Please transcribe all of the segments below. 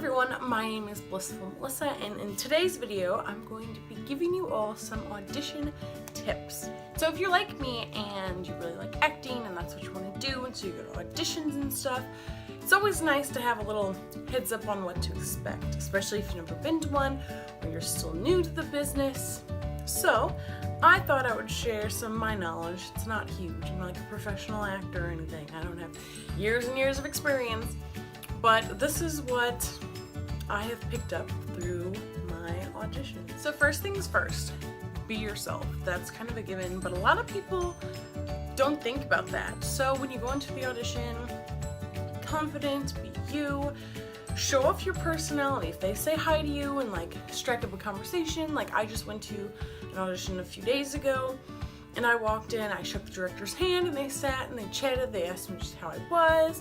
everyone, my name is Blissful Melissa, and in today's video I'm going to be giving you all some audition tips. So if you're like me and you really like acting and that's what you want to do, and so you go to auditions and stuff, it's always nice to have a little heads up on what to expect, especially if you've never been to one or you're still new to the business. So I thought I would share some of my knowledge. It's not huge. I'm not like a professional actor or anything. I don't have years and years of experience. But this is what I have picked up through my audition. So first things first, be yourself. That's kind of a given, but a lot of people don't think about that. So when you go into the audition, be confident, be you, show off your personality. If they say hi to you and like strike up a conversation, like I just went to an audition a few days ago, and I walked in, I shook the director's hand, and they sat and they chatted, they asked me just how I was,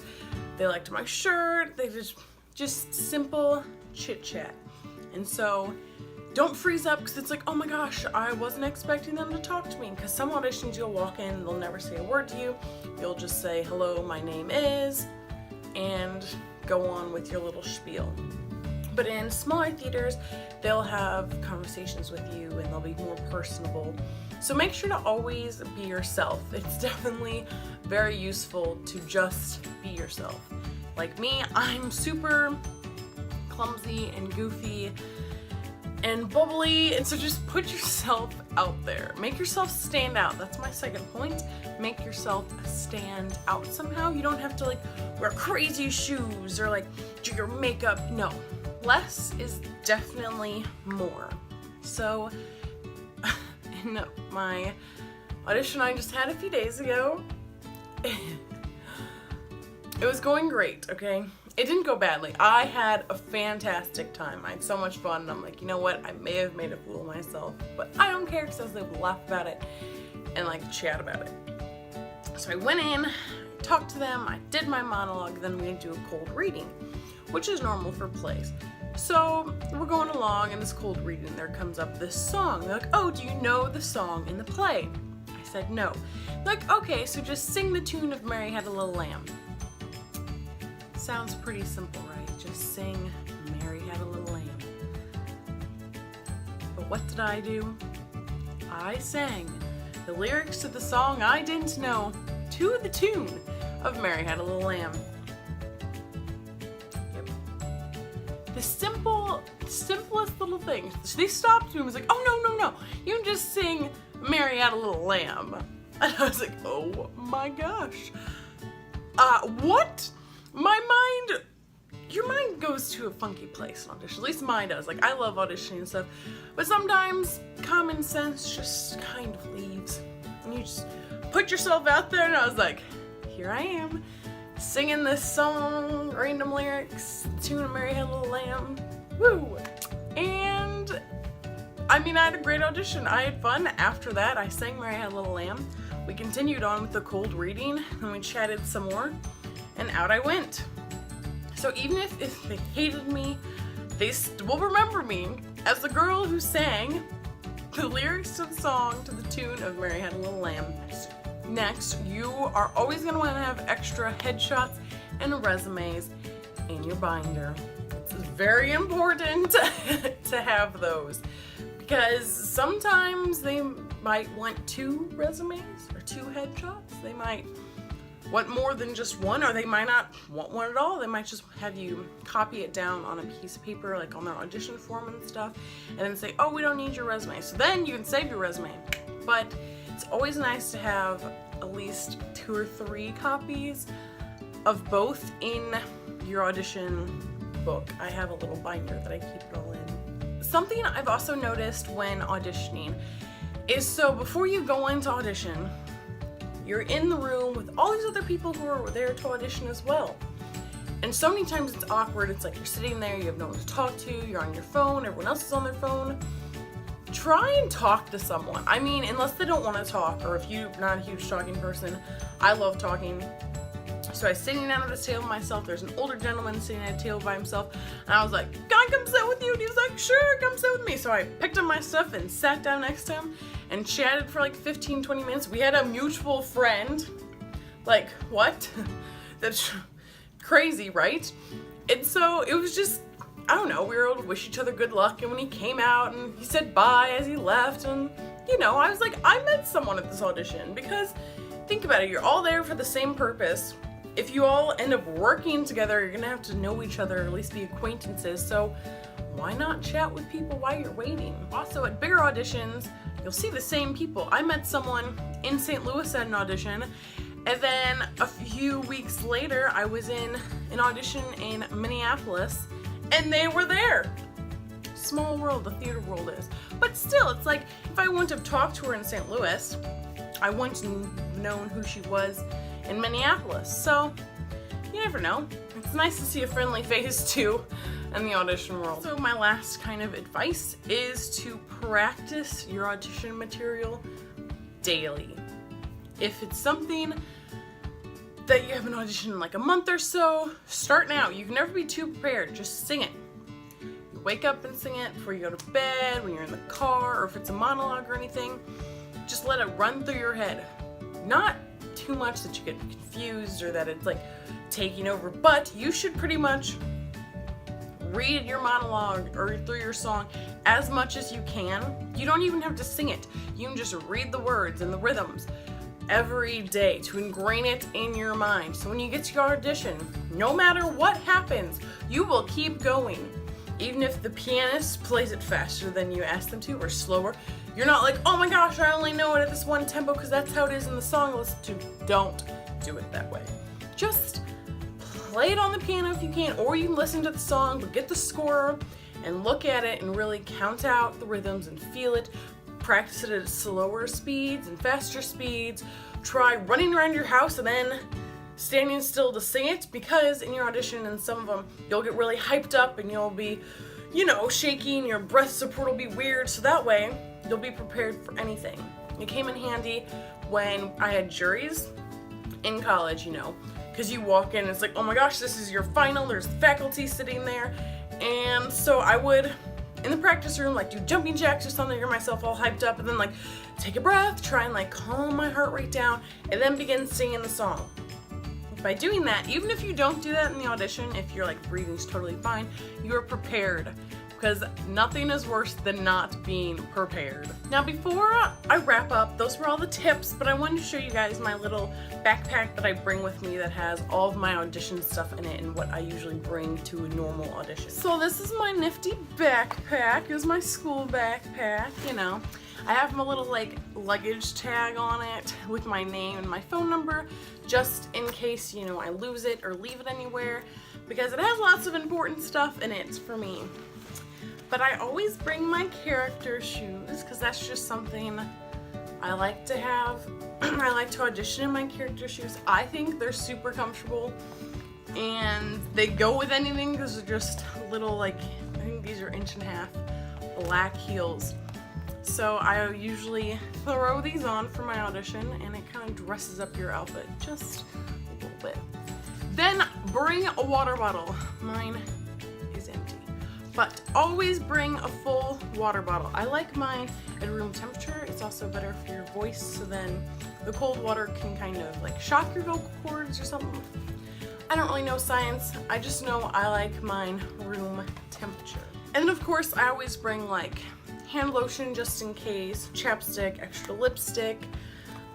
they liked my shirt, they just simple chit chat. And so don't freeze up because it's like, oh my gosh, I wasn't expecting them to talk to me, because some auditions you'll walk in, they'll never say a word to you, you'll just say, hello, my name is, and go on with your little spiel. But in smaller theaters, they'll have conversations with you and they'll be more personable. So make sure to always be yourself. It's definitely very useful to just be yourself. Like me, I'm super clumsy and goofy and bubbly, and so just put yourself out there. Make yourself stand out. That's my second point. Make yourself stand out somehow. You don't have to like wear crazy shoes or like do your makeup. No. Less is definitely more. So in my audition I just had a few days ago, it was going great, okay? It didn't go badly. I had a fantastic time. I had so much fun, and I'm like, you know what? I may have made a fool of myself, but I don't care because I was able to laugh about it and like chat about it. So I went in, talked to them, I did my monologue, then we do a cold reading, which is normal for plays. So we're going along, and this cold reading, there comes up this song. They're like, oh, do you know the song in the play? I said no. They're like, okay, so just sing the tune of Mary Had a Little Lamb. Sounds pretty simple, right? Just sing Mary Had a Little Lamb. But what did I do? I sang the lyrics to the song I didn't know to the tune of Mary Had a Little Lamb. The simplest little thing. They stopped me and was like, oh, no. You can just sing Mary Had a Little Lamb. And I was like, oh my gosh. What? Your mind goes to a funky place in audition. At least mine does. Like, I love auditioning and stuff. But sometimes common sense just kind of leaves. And you just put yourself out there, and I was like, here I am. Singing this song, random lyrics, tune of Mary Had a Little Lamb, woo! And I mean, I had a great audition. I had fun. After that, I sang Mary Had a Little Lamb. We continued on with the cold reading, and we chatted some more, and out I went. So even if they hated me, they will remember me as the girl who sang the lyrics to the song to the tune of Mary Had a Little Lamb. Next, you are always going to want to have extra headshots and resumes in your binder. It's very important to have those, because sometimes they might want 2 resumes or 2 headshots. They might want more than just one, or they might not want one at all. They might just have you copy it down on a piece of paper, like on their audition form and stuff, and then say, oh, we don't need your resume. So then you can save your resume. But it's always nice to have at least 2 or 3 copies of both in your audition book. I have a little binder that I keep it all in. Something I've also noticed when auditioning is, so before you go into audition, you're in the room with all these other people who are there to audition as well. And so many times it's awkward. It's like you're sitting there, you have no one to talk to, you're on your phone, everyone else is on their phone. Try and talk to someone. I mean, unless they don't want to talk, or if you're not a huge talking person. I love talking. So I was sitting down at this table myself. There's an older gentleman sitting at a table by himself, and I was like, can I come sit with you? And he was like, sure, come sit with me. So I picked up my stuff and sat down next to him and chatted for like 15-20 minutes. We had a mutual friend. Like, what? That's crazy, right? And so it was just I don't know, we were able to wish each other good luck, and when he came out and he said bye as he left, and you know, I was like, I met someone at this audition. Because think about it, you're all there for the same purpose. If you all end up working together, you're gonna have to know each other, or at least be acquaintances, so why not chat with people while you're waiting? Also, at bigger auditions, you'll see the same people. I met someone in St. Louis at an audition, and then a few weeks later, I was in an audition in Minneapolis, and they were there. Small world, the theater world is. But still, it's like, if I wouldn't have talked to her in St. Louis, I wouldn't have known who she was in Minneapolis. So, you never know. It's nice to see a friendly face too in the audition world. So my last kind of advice is to practice your audition material daily. If it's something that you have an audition in like a month or so, start now. You can never be too prepared. Just sing it. You wake up and sing it before you go to bed, when you're in the car, or if it's a monologue or anything. Just let it run through your head. Not too much that you get confused or that it's like taking over, but you should pretty much read your monologue or through your song as much as you can. You don't even have to sing it. You can just read the words and the rhythms every day to ingrain it in your mind. So when you get to your audition, no matter what happens, you will keep going. Even if the pianist plays it faster than you ask them to, or slower, you're not like, oh my gosh, I only know it at this one tempo because that's how it is in the song. Listen to, don't do it that way. Just play it on the piano if you can, or you can listen to the song, but get the score and look at it and really count out the rhythms and feel it. Practice it at slower speeds and faster speeds. Try running around your house and then standing still to sing it, because in your audition, and some of them, you'll get really hyped up and you'll be, you know, shaking, your breath support will be weird, so that way you'll be prepared for anything. It came in handy when I had juries in college, you know, because you walk in and it's like, oh my gosh, this is your final, there's faculty sitting there, and so I would, in the practice room, like do jumping jacks or something, get myself all hyped up, and then like take a breath, try and like calm my heart rate down, and then begin singing the song. By doing that, even if you don't do that in the audition, if you're like breathing's totally fine, you're prepared, because nothing is worse than not being prepared. Now before I wrap up, those were all the tips, but I wanted to show you guys my little backpack that I bring with me that has all of my audition stuff in it and what I usually bring to a normal audition. So this is my nifty backpack. It was my school backpack, you know. I have my little like luggage tag on it with my name and my phone number, just in case, you know, I lose it or leave it anywhere, because it has lots of important stuff in it for me. But I always bring my character shoes, because that's just something I like to have. I like to audition in my character shoes. I think they're super comfortable and they go with anything, because they're just little, like, I think these are 1.5 inch black heels. So I usually throw these on for my audition, and it kind of dresses up your outfit just a little bit. Then bring a water bottle. Mine is empty. But always bring a full water bottle. I like mine at room temperature. It's also better for your voice, so then the cold water can kind of like shock your vocal cords or something. I don't really know science. I just know I like mine room temperature. And then of course I always bring like hand lotion just in case, chapstick, extra lipstick,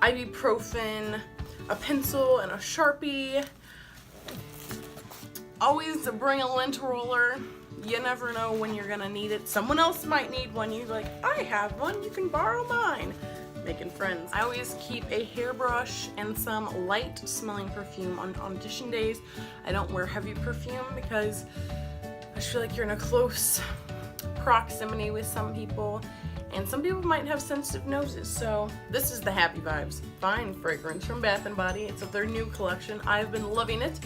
ibuprofen, a pencil and a Sharpie. Always bring a lint roller. You never know when you're gonna need it. Someone else might need one. You're like, I have one, you can borrow mine. Making friends. I always keep a hairbrush and some light smelling perfume on audition days. I don't wear heavy perfume because I just feel like you're in a close proximity with some people, and some people might have sensitive noses. So this is the Happy Vibes Fine fragrance from Bath & Body. It's of their new collection. I've been loving it.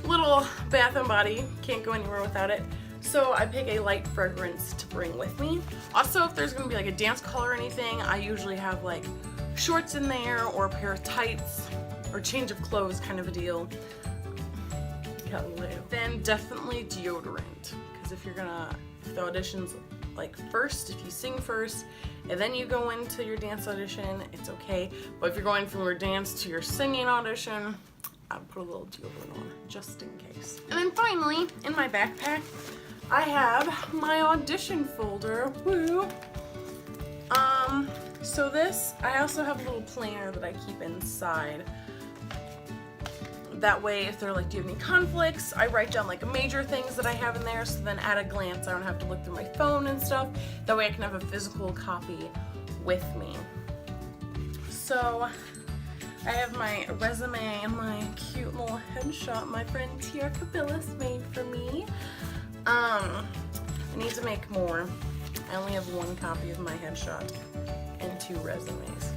Little Bath & Body, can't go anywhere without it. So I pick a light fragrance to bring with me. Also, if there's gonna be like a dance call or anything, I usually have like shorts in there or a pair of tights or change of clothes kind of a deal. Then definitely deodorant, because if the audition's like first, if you sing first and then you go into your dance audition, it's okay. But if you're going from your dance to your singing audition, I'll put a little deodorant on just in case. And then finally, in my backpack, I have my audition folder. Woo! So this, I also have a little planner that I keep inside. That way, if they're like, do you have any conflicts? I write down like major things that I have in there, so then at a glance, I don't have to look through my phone and stuff. That way I can have a physical copy with me. So I have my resume and my cute little headshot my friend Tia Cabillas made for me. I need to make more. I only have one copy of my headshot and 2 resumes,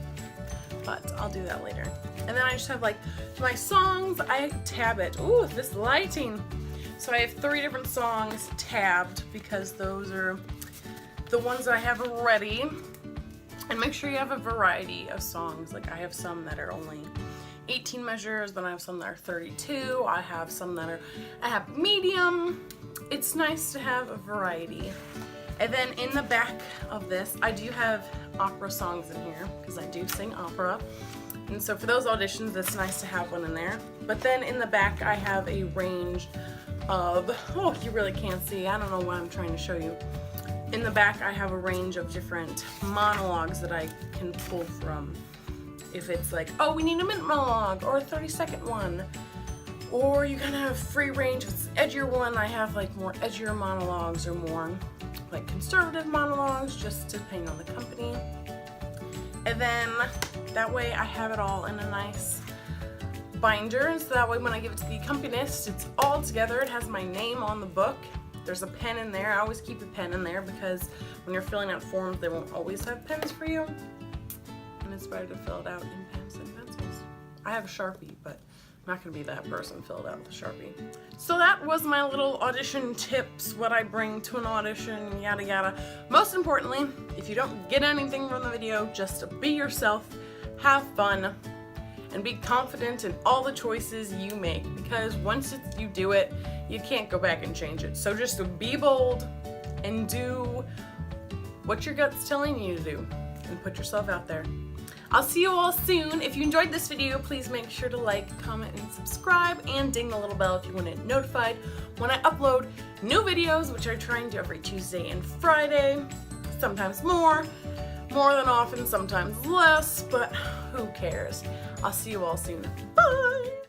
but I'll do that later. And then I just have like my songs. I tab it. Ooh, this lighting. So I have 3 different songs tabbed because those are the ones that I have ready. And make sure you have a variety of songs. Like I have some that are only 18 measures, then I have some that are 32. I have some that are, I have medium. It's nice to have a variety. And then in the back of this, I do have opera songs in here because I do sing opera. And so for those auditions, it's nice to have one in there. But then in the back, I have a range of, oh, you really can't see. I don't know what I'm trying to show you. In the back, I have a range of different monologues that I can pull from. If it's like, oh, we need a minute monologue or a 30-second one. Or you kind of have free range. If it's an edgier one, I have like more edgier monologues or more like conservative monologues, just depending on the company. And then that way I have it all in a nice binder, so that way when I give it to the accompanist, it's all together. It has my name on the book. There's a pen in there. I always keep a pen in there because when you're filling out forms, they won't always have pens for you. And it's better to fill it out in pens and pencils. I have a Sharpie, but I'm not gonna be that person filled out with a Sharpie. So that was my little audition tips, what I bring to an audition, yada yada. Most importantly, if you don't get anything from the video, just be yourself, have fun, and be confident in all the choices you make, because once you do it, you can't go back and change it. So just be bold and do what your gut's telling you to do and put yourself out there. I'll see you all soon. If you enjoyed this video, please make sure to like, comment, and subscribe, and ding the little bell if you want it notified when I upload new videos, which I try and do every Tuesday and Friday. Sometimes more than often, sometimes less, but who cares? I'll see you all soon. Bye!